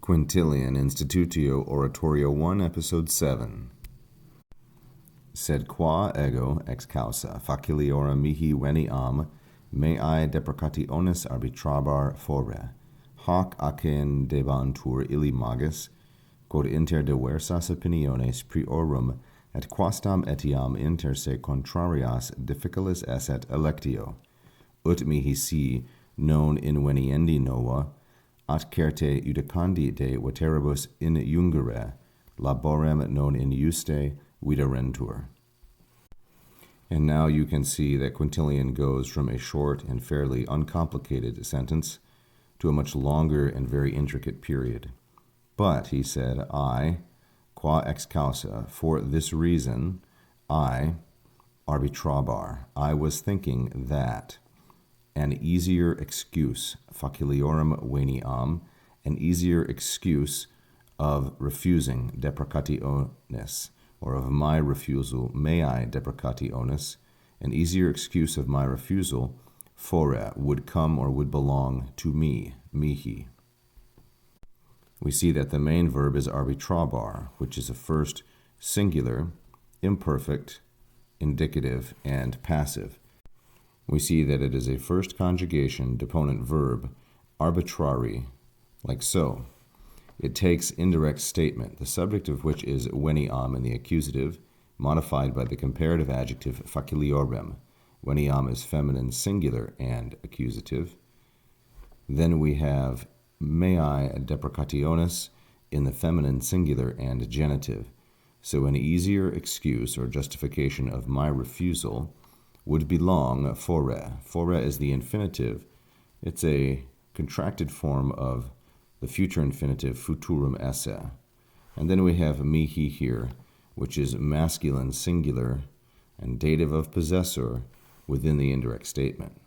Quintilian, Institutio Oratoria 1, Episode 7. Sed qua ego ex causa faciliorum mihi veniam, mei deprecationis arbitrabar fore, hoc accendebantur illi magis, quod inter diversas opiniones priorum et quastam etiam inter se contrarias difficilis esset electio, ut mihi si non inveniendi nova, at certe judicandi de veteribus in jungere, laborem non in juste viderentur. And now you can see that Quintilian goes from a short and fairly uncomplicated sentence to a much longer and very intricate period. But, he said, I, qua ex causa, for this reason, I, arbitrabar, I was thinking that an easier excuse, faciliorum veniam, an easier excuse of refusing deprecationis, or of my refusal, mei deprecationis, an easier excuse of my refusal, fore, would come or would belong to me, mihi. We see that the main verb is arbitrabar, which is a first singular, imperfect, indicative, and passive. We see that it is a first conjugation deponent verb, arbitrari, like so. It takes indirect statement, the subject of which is veniam in the accusative, modified by the comparative adjective faciliorum. Veniam is feminine singular and accusative. Then we have mei deprecationis in the feminine singular and genitive. So an easier excuse or justification of my refusal would belong fore. Fore is the infinitive. It's a contracted form of the future infinitive futurum esse. And then we have mihi here, which is masculine singular and dative of possessor within the indirect statement.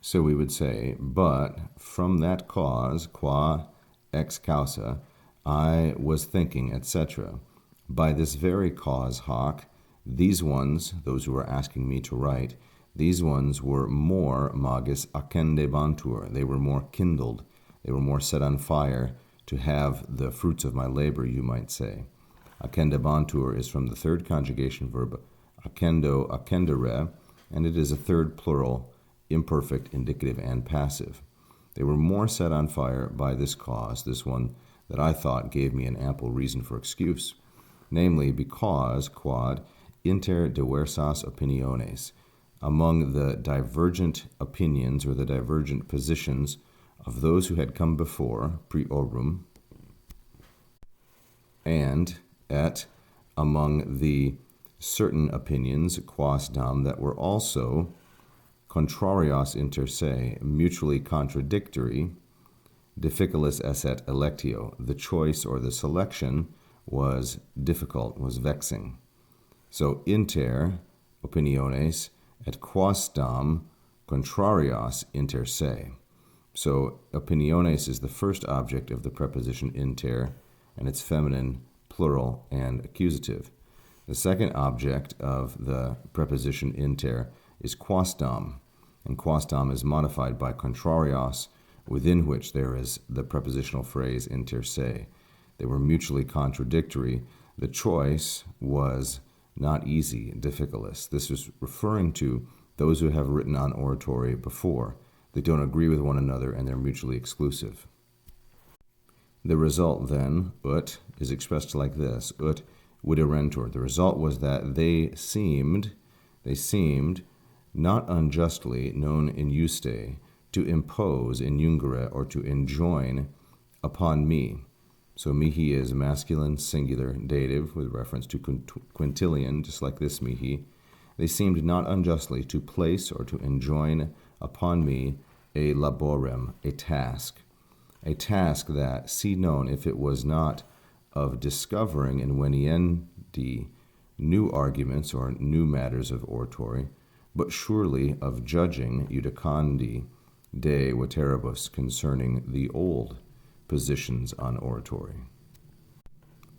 So we would say, but from that cause, qua ex causa, I was thinking, etc. By this very cause, hoc, these ones, those who were asking me to write, these ones were more magis accendebantur. They were more kindled. They were more set on fire to have the fruits of my labor, you might say. Accendebantur is from the third conjugation verb accendo, accendere, and it is a third plural, imperfect, indicative, and passive. They were more set on fire by this cause, this one that I thought gave me an ample reason for excuse, namely because, quod, inter diversas opiniones, among the divergent opinions or the divergent positions of those who had come before, priorum, and et among the certain opinions, quasdam, that were also contrarios inter se, mutually contradictory, difficilis esset electio, the choice or the selection was difficult, was vexing. So inter opiniones et quasdam contrarios inter se. So opiniones is the first object of the preposition inter, and it's feminine, plural, and accusative. The second object of the preposition inter is quasdam, and quasdam is modified by contrarios, within which there is the prepositional phrase inter se. They were mutually contradictory. The choice was not easy, difficilis. This is referring to those who have written on oratory before. They don't agree with one another and they're mutually exclusive. The result then, ut, is expressed like this, ut viderentur. The result was that they seemed, not unjustly, non in juste, to impose in jungere, or to enjoin upon me. So mihi is masculine, singular, dative, with reference to Quintilian, just like this mihi. They seemed not unjustly to place or to enjoin upon me a laborem, a task that, si non, if it was not of discovering inveniendi new arguments or new matters of oratory, but surely of judging judicandi de veteribus concerning the old positions on oratory.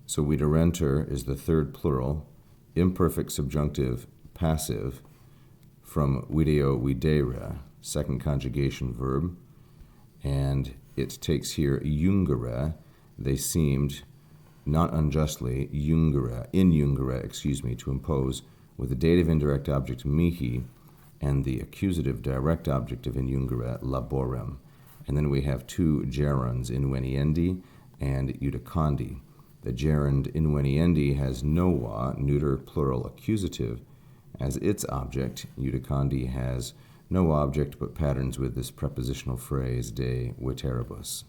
So viderentur is the third plural, imperfect subjunctive passive from video videre, second conjugation verb, and it takes here jungere. They seemed, not unjustly, in jungere, to impose with the dative indirect object mihi and the accusative direct object of in jungere laborem. And then we have two gerunds, inveniendi and judicandi. The gerund inveniendi has nova, neuter plural accusative, as its object. Judicandi has no object but patterns with this prepositional phrase de veteribus.